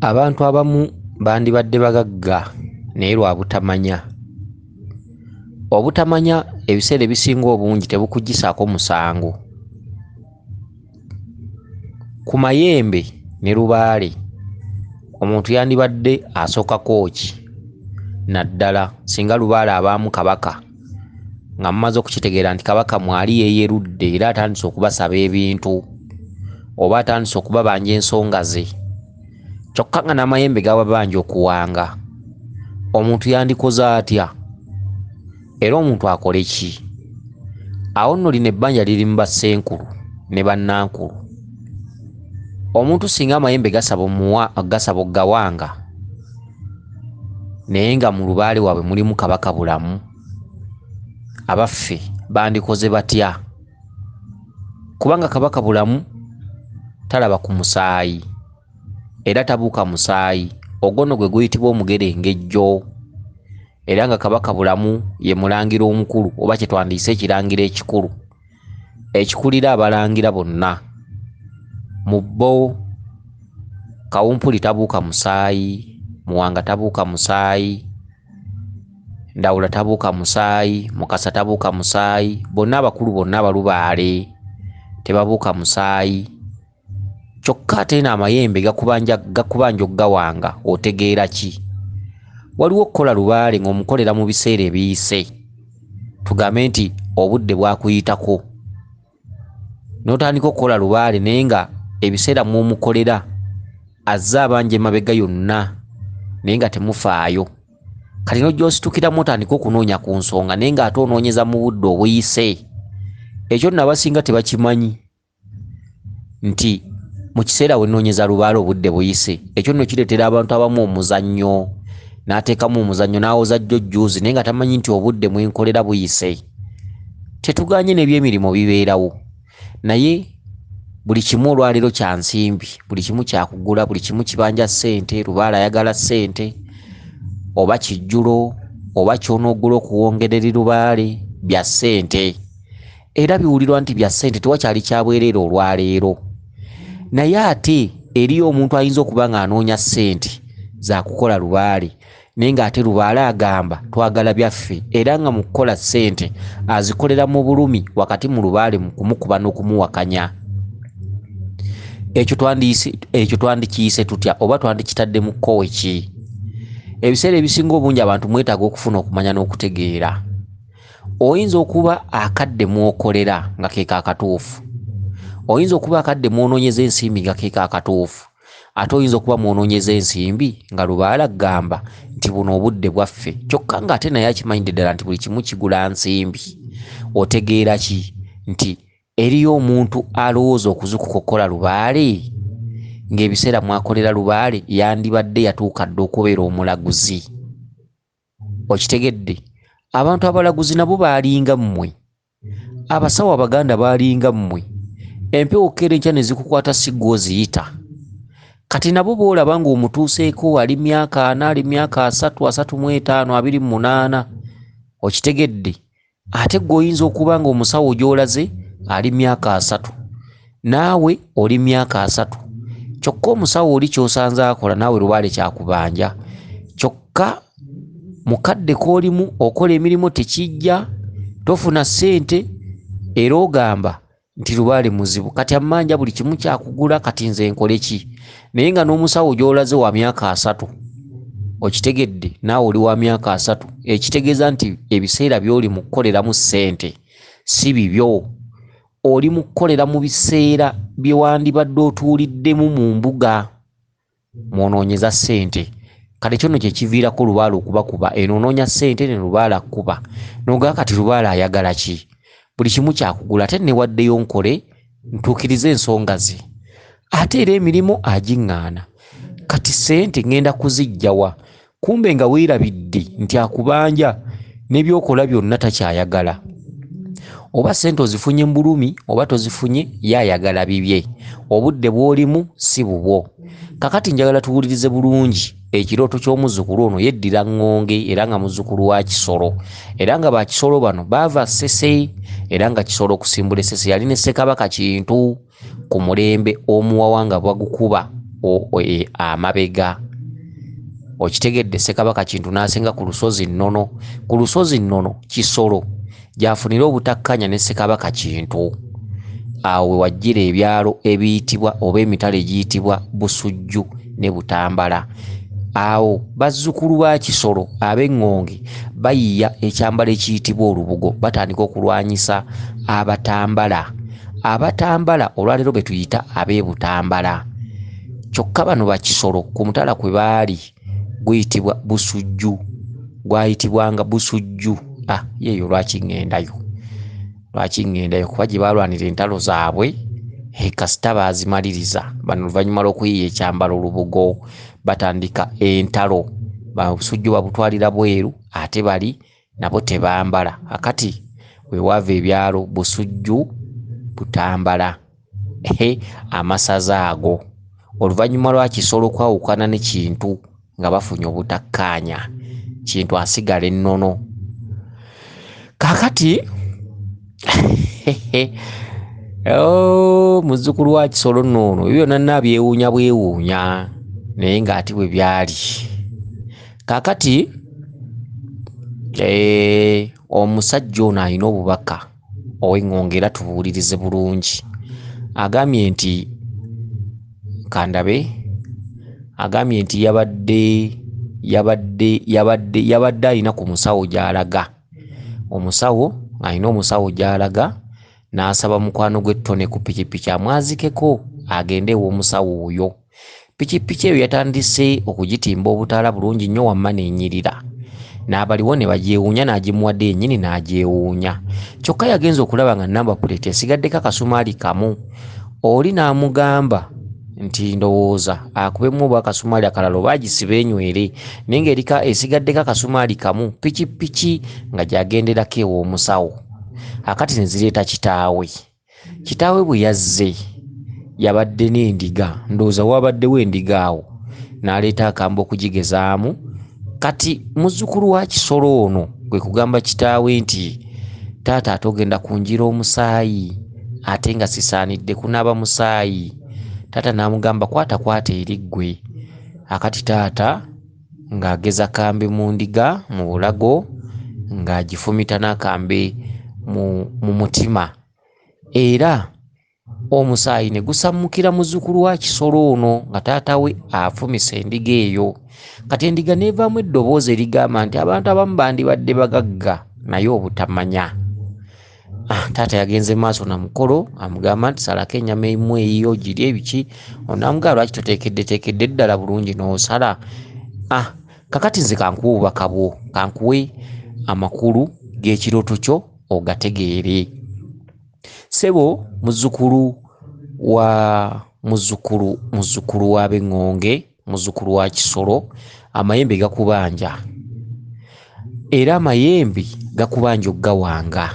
Abantu abamu bandibadde bagagga naye lwa butamanya. Obutamanya ebiseera ebisinga obungi tebukugisaako musango. Ku mayembe ne lubaale omuntu yandibadde asookako ki naddala singa lubaale abaamu kabaka nga mumaze okukitegeera nti kabaka mwali yeeyerudde era atandise okubasaba ebintu oba atandise okubabanja ensonga ze, kyokka nga n'amayembe gaba banja okuwanga, omuntu yandikoze atya era omuntu akole ki? Awo nno lino ebbanja liri mu bassenkulu ne bannankulu. Omuntu singa amayembe gasaba oggawanga naye nga mu lubaale waabwe mulimu kabaka bulamu, abaffe bandikoze batya? Kubanga kabaka bulamu talaba ku musaayi era tabuuka musaayi, ogwo nno gwe guyitibwa omugerengejjo. Era nga kabaka bulamu ye mulangira omukulu oba kye twandiyise ekirangira ekikulu ekikulira abalangira bonna. Mu bbo Kawumpuli tabuuka musaayi, Muwanga tabuuka musaayi, Ndawula tabuuka musaayi, Mukasa tabuuka musaayi, bonna abakulu bonna abalubaale tebabuuka musaayi. Kyokka ate n'amayembe gakubanja oggawanga, otegeera ki? Waliwo okukola lubaale ng'omukolera mu biseera ebiyise, tugambe nti obudde bwakuyitako n'otandika okukola lubaale naye nga ebiseera mw'omukolera azze abanja emabega yonna naye nga temufaayo. Kati n'ojja ositukiramu otandika okunoonya ku nsonga naye ng'ate onoonyeza mu budde obuyise. Ekyo nno abasinga tebakimanyi nti mu kiseera we nnoonyeza lubaale obudde buyise, ekyo nno kireetera abantu abamu omuzannyo, n'ateekamu omuzannyo n'awoza jjojjuuzi naye nga tamanyi nti obudde mwenkolera buyise. Tetuganye n'ebyemirimu bibeerawo naye buli kimu olwaleero kya nsimbi, buli kimu kyakugula, buli kimu kibanja ssente. Lubaale ayagala ssente, oba kijjulo oba kyonoogula okuwongerera lubaale bya ssente, era biwulirwa nti bya ssente, tewakyali kyabwereere olwaleero. Naye ate eriyo omuntu ayinza okuba ng'anoonya ssente za kukola lubaale naye ng'ate lubaale agamba twagala byaffe, era nga mu kukola ssente azikolera mu bulumi wakati mu lubaale mu kumukuba n'okumuwakanya. Ekyo twandikiyise tutya oba twandikitadde mu kkowe ki? Ebiseera ebisinga obungi abantu mwetaaga okufuna okumanya n'okutegeera. Oyinza okuba akadde mw'okolera nga keeka akatuufu, oyinza okuba akadde mw'onoonyeza ensimbi nga keeka akatuufu, ate oyinza okuba mw'onoonyeza ensimbi nga lubaale agamba nti buno obudde bwaffe, kyokka ng'ate naye akimanyidde ddala nti buli kimu kigula nsimbi. Otegeera ki? Nti eriyo omuntu alowooza okuzukuka okukola lubaale ng'ebiseera mwakolera lubaale yandibadde yatuuka dde okubeera omulaguzi. Okitegedde? Abantu abalaguzi nabo baalinga mmwe, abasawo abaganda baalinga mmwe. Empewo kerenkya ne zikukwata sigga oziyita. Kati nabo boolaba ng'omutuuseeko ali myaka 4, ali myaka 3, 35, 28. Okitegedde? Ate gwe oyinza okuba ng'omusawo gy'olaze ali myaka 3, naawe oli myaka 3. Kyokka omusawo oli ky'osanze akola naawe lubaale kyakubanja. Kyokka mukadde k'olimu okola emirimu tekijja, tofuna ssente era ogamba nti lubaale muzibu. Kati ammanja buli kimu kyakugula, kati nze nkole ki? Naye nga n'omusawo gy'olaze wa myaka 3. Okitegedde? Naawe oli wa myaka 3. Ekitegeeza nti ebiseera by'oli mu kukoleramu ssente si bibyo. Oli mu kukolera mu biseera bye wandibadde otuuliddemu mu mbuga mw'onoonyeza ssente. Kati ekyo nno kye kiviirako lubaale okubakuba. Eno onoonya ssente ne lubaale akkuba. N'ogamba kati lubaale ayagala ki? Buli kimu kyakugula, ate newaddeyo nkole ntuukirize ensonga ze. Ate era emirimu agiŋŋaana. Kati ssente ngenda kuzijjawa? Kumbe nga weerabidde nti akubanja n'ebyokola byonna takyayagala. Oba ssente ozifunye mu bulumi oba tozifunye, yayagala bibye. Obudde bw'olimu si bubwo. Kakati njagala tuwulirize bulungi ekirooto ky'omuzzukulu ono yeddira ŋŋonge era nga muzzukulu wa Kisolo, era nga bakisolo bano baava Ssese, era nga Kisolo okusimbula Ssese yali ne Ssekabaka Kintu ku mulembe Omuwawa nga bagukuba amabega. Okitegedde Ssekabaka Kintu n'asenga ku lusozi Nnono. Ku lusozi Nnono Kisolo gyafunira obutakkanya ne Ssekabaka Kintu. Awo we wajjira ebyalo ebiyitibwa oba emitala egiyitibwa Busujju ne Butambala. Awo bazzukulu ba Kisolo ab'Engonge bayiya ekyambalo ekiyitibwa olubugo batandika okulwanyisa Abatambala. Abatambala olwaleero be tuyita ab'e Butambala. Kyokka bano ba Kisolo ku mutala kwe baali guyitibwa Busujju, gwayitibwanga Busujju. Yeeyo lwaki ŋŋendayo kuba gye baalwanira entalo zaabwe kasita baazimaliriza. Bano oluvannyuma lw'okuyiiya ekyambalo olubugo batandika entalo. Busujju babutwalira bweru ate bali nabo tebambala. Akati we wava ebyalo Busujju, Butambala, amasaza ago. Oluvannyuma lwa Kisolo kwawukana ne Kintu nga bafunye obutakkaanya, Kintu asigala Ennono. Kaakati muzzukulu wa Kisolo nno ebyo byonna nnabyewuunya bwewuunya naye ng'ati bwe byali. Kaakati omusajja ono alina obubaka ow'Engonge era tubuwulirize bulungi. Agambye nti kandabe, agambye nti yabadde alina ku musawo gy'alaga. Omusawo alina omusawo gy'alaga n'asaba mukwano gwe ttone ku pikipiki amwazikeko agende ew'omusawo oyo. Pikipiki eyo yatandise okugitimba obutaala bulungi nnyo wamma n'enyirira. N'abaliwo ne bagyewuunya n'agimuwadde yennyini n'agyewuunya. Kyokka yagenza okulaba nga namba puleeti esigaddeko akasumaali kamu. Oli n'amugamba nti ndowooza akubemu oba akasumaali akalala oba agisibe enywere, naye ng'erika esigaddeko akasumaali kamu pikipiki nga gyagenderako ew'omusawo. Akati ne zireeta kitaawe. Kitaawe bwe yazze yabadde n'endiga, ndowooza wabaddewo endiga awo, n'aleeta akambe okugigezaamu. Kati muzzukulu wa Kisolo ono kwe kugamba kitaawe nti taata ate ogenda kunjira omusaayi ate nga sisaanidde kunaaba musaayi. Taata n'amugamba kwata eriggwe. Akati taata ng'ageza kambe mu ndiga mu bulago ng'agifumita n'akambe mu mutima, era omusaayi ne gusammukira muzzukulu wa Kisolo ono nga taata we afumisa endiga eyo. Kati endiga neevaamu eddoboozi erigamba nti abantu abamu bandibadde bagagga naye obutamanya. Taata yagenze maaso na mukolo amugamba nti salako ennyama emu eyiyo giri ebiki. Onamugamba lwaki toteekedde ddala bulungi n'osala. Kakati nze kankuwe obubaka bwo, kankuwe amakulu g'ekirooto kyo ogategeere. Ssebo muzzukulu w'Ab'Engonge, muzzukulu wa Kisolo, amayembe gakubanja, era amayembe gakubanja oggawanga,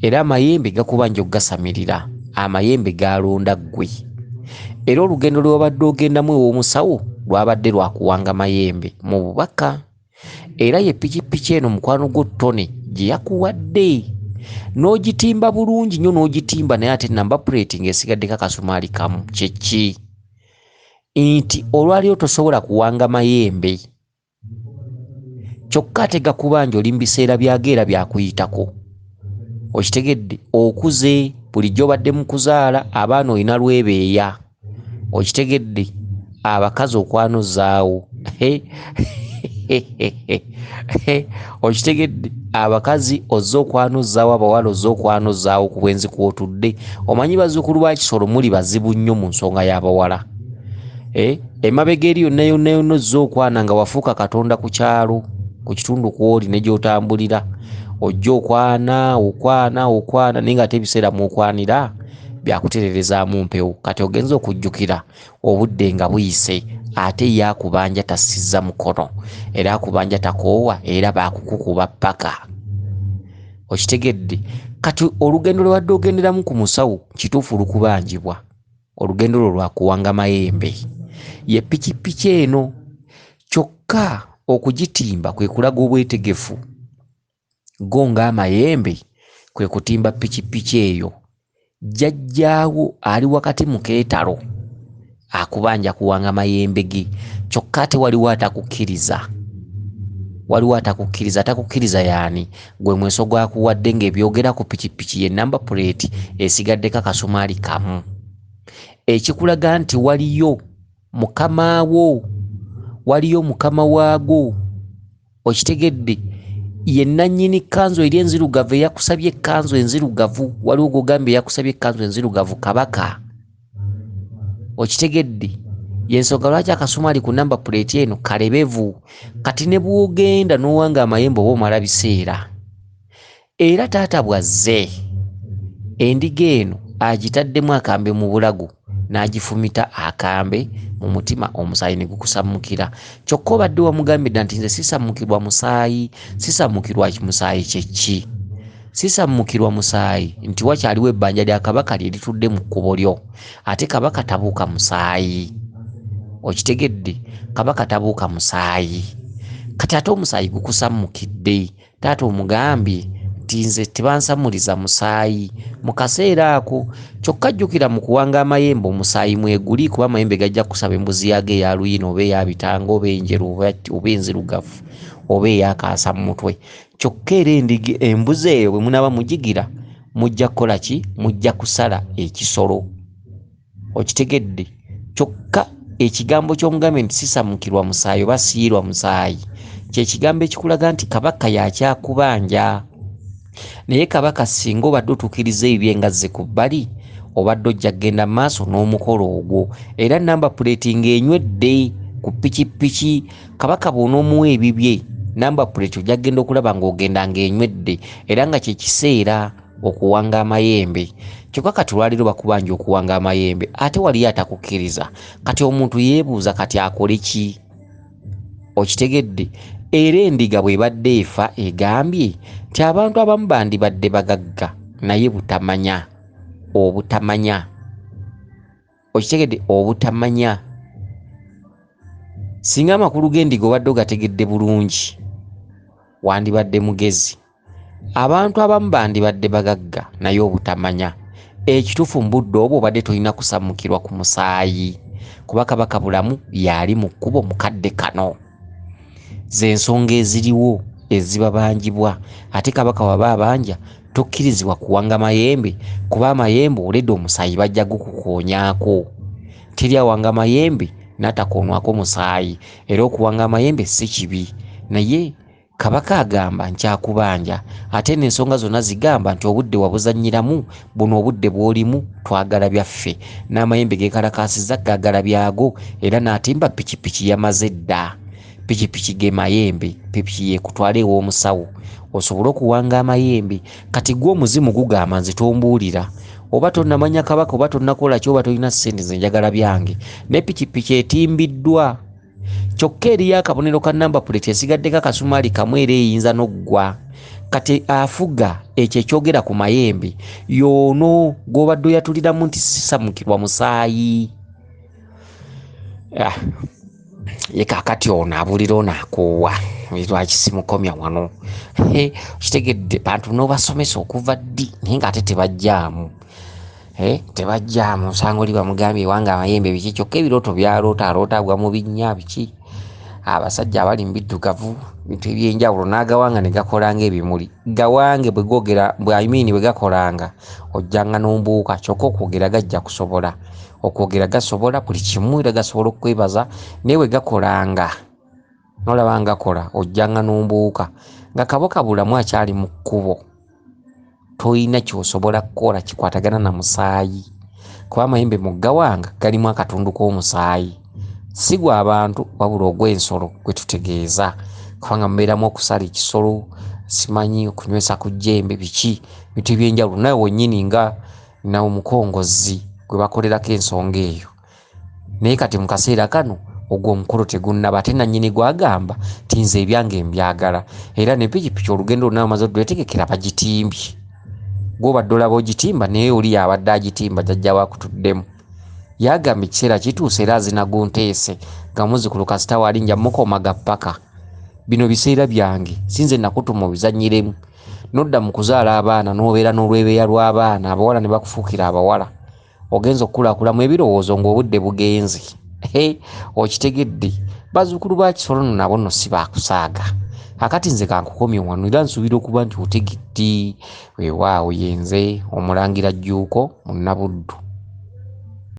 era amayembe gakubanja oggasamirira. Amayembe galonda ggwe, era olugendo lw'obadde ogendamu ew'omusawo lwabadde lwakuwanga mayembe mu bubaka. Era ye pikipiki eno mukwano gwo ttone gye yakuwadde n'ogitimba bulungi nnyo, n'ogitimba naye ate namba puleeti ng'esigaddeko akasumaali kamu. Kyeki nti olwaliyo tosobola kuwanga mayembe, kyokka ate gakubanja oli mu biseera byageera byakuyitako. Okitegedde, okuze, bulijjo obadde mu kuzaala, abaana olina lwebeeya. Okitegedde, abakazi okwanozzaawo. Okitegedde, abakazi ozze okwanozzaawo, abawala ozze okwanozzaawo ku bwenzi kw'otudde. Omanyi bazzukulu ba Kisolo muli bazibu nnyo mu nsonga y'abawala. Emabega eri yonna ozze okwana nga wafuuka katonda ku kyalo, ku kitundu kw'oli ne gy'otambulira. Ojja okwana naye ng'ate ebiseera mw'okwanira byakutereerezaamu mpewo. Kati ogenza okujjukira obudde nga buyise, ate ye akubanja tasizza mukono, era akubanja takoowa, era baakukukuba ppaka. Okitegedde, kati olugendo lwabadde ogenderamu ku musawo kituufu lukubanjibwa, olugendo lwo lwakuwanga mayembe. Ye pikipiki eno, kyokka okugitimba kwe kulaga obwetegefu. Go ng'amayembe kwe kutimba pikipiki eyo. Jjajjaawo ali wakati mu keetalo akubanja kuwanga mayembe ge kyokka ate waliwo atakukkiriza yani gwe mweso gwakuwadde ng'ebyogera ku pikipiki ye number plate esigaddeko akasumaali kamu ekikulaga nti waliyo mukama waago okitegedde ye nannyini kanzu eri enzirugavu eyakusabye kanzu enzirugavu waliwo gogambye eyakusabye kanzu enzirugavu kabaka okitegedde yensonga lwaki akasumaali ku number plate eno kalebevu kati ne bwogenda n'owanga amayembe oba omala biseera era taata bwazze endiga eno agitaddemu akambe mu bulago n'agifumita akambe mu mutima omusaayi ne gukusammukira kyokka obadde wamugambye nti nze sisammukirwa musaayi sisammukirwa musaayi kyeki sisammukirwa musaayi nti wakyaliwo ebbanja lya kabaka lye litudde mu kkubo lyo ate kabaka tabuuka musaayi okitegedde kabaka tabuuka musaayi kati ate omusaayi gukusammukidde taata omugambye nti nze tebansamuliza musaayi mu kaseera ako kyokka jjukira mu kuwanga amayembe omusaayi mweguli kuba amayembe gajja kusaba embuzi yaage eya luyina oba eyabitanga oba enjeru oba enzirugavu oba eyakaasa mu mutwe kyokka era embuzi eyo bwe munaaba mugigira mujja kukola ki mujja kusala ekisolo okitegedde kyokka ekigambo ky'omugambe nti sisammukirwa musaayi oba siirwa musaayi kyekigambo ekikulaga nti kabaka yakyakubanja naye kabaka singa obadde otuukiriza ebyengazze ku bbali obadde ojja kgenda maaso n'omukolo ogwo era namba puleti ng'enywedde ku pikipiki kabaka bw'onoomuwa ebibye namba puleti ojja kgenda okulaba ng'ogenda ng'enywedde era nga kyekiseera okuwanga amayembe kyokka kati olwaliro bakubanja okuwanga amayembe ate waliyo atakukkiriza kati omuntu yeebuuza kati akole ki okitegedde era endiga bw'ebadde efa egambye nti abantu abamu bandibadde bagagga naye obutamanya okitegedde obutamanya singa amakulu g'endiga obadde ogategedde bulungi wandibadde mugezi abantu abamu bandibadde bagagga naye obutamanya ekituufu mu budde obwo obadde tolina kusammukirwa ku musaayi kuba kabaka bulamu yali mu kkubo mukadde kano z'ensonga eziriwo ezibabanjibwa ate kabaka waba abanja tokkirizibwa kuwanga mayembe kuba amayembe oledde omusaayi bajja gukukoonyaako teri awanga mayembe n'atakoonwako musaayi era okuwanga amayembe si kibi naye kabaka agamba nkyakubanja ate n'ensonga zonna zigamba nti obudde wabuzannyiramu buno obudde bw'olimu twagala byaffe n'amayembe geekalakaasizza gaagala byago era n'atimba pikipiki yamaze dda pikipiki ge mayembe pikipiki yekutwala ew'omusawo osobole okuwanga amayembe kati gwe omuzimu gugamba nze tombuulira oba tonnamanya kabaka oba tonnakola ki oba tolina ssente ze njagala byange ne pikipiki etimbiddwa kyokka eriyo akabonero ka namba puleti esigaddeko akasumaali kamu era eyinza n'oggwa kati afuga ekyo ekyogera ku mayembe yoono gw'obadde oyatuliramu nti sisammukirwa musaayi ye kaakati ono abulira ono akoowa lwaki simukomya wano kitegedde bantu n'obasomesa okuva ddi naye ng'ate tebajjaamu osanga oli bamugambye ewanga amayembe biki kyokka ebirooto byaloota aloota agwa mu binnya biki abasajja abali mu biddugavu bintu ebyenjawulo n'agawanga ne gakolanga ebimuli gawange bwe gogera bwe gakolanga ojjanga n'ombuuka kyokka okwogera gajja kusobola okwogera gasobola buli kimu era gasobola okwebaza naye bwe gakolanga nolaba ngakola ojjanga n'ombuuka nga kabaka bulamu akyali mu kkubo toyina kyosobola kukola kikwatagana na musaayi kuba amayembe mu gawanga galimu akatundu k'omusaayi si gwa abantu wabula ogw'ensolo gwe tutegeeza kubanga mubeeramu okusala ekisolo simanyi okunywesa ku jjembe biki bintu ebyenjawulo naye wennyini nga nawe omukongozi gwe bakolerako ensonga eyo naye kati mu kaseera kano ogwo omukolo tegunnaba ate nannyini gwagamba ti nze ebyange mbyagala era ne pikipiki olugendo lunawe maze odwetegekera bagitimbye gw'obadde olaba ogitimba naye oli yabadde agitimba jjajja wakutuddemu yagamba ekiseera kituuse era azinagunteese nga muzukulu kasita wali nja mukomaga ppaka bino biseera byange sinze nakutuma obizannyiremu nodda mu kuzaala abaana n'obeera n'olwebeeya lw'abaana abawala ne bakufuukira abawala ogenza okukulakulamu ebirowoozo ng'obudde bugenze. Okitegedde bazzukulu ba Kisolo nabo nno si baakusaaga. Akati nze kankukomye wano era nsuubira okuba nti otegedde. Weewaawo yenze Omulangira Jjuuko Munnabuddu.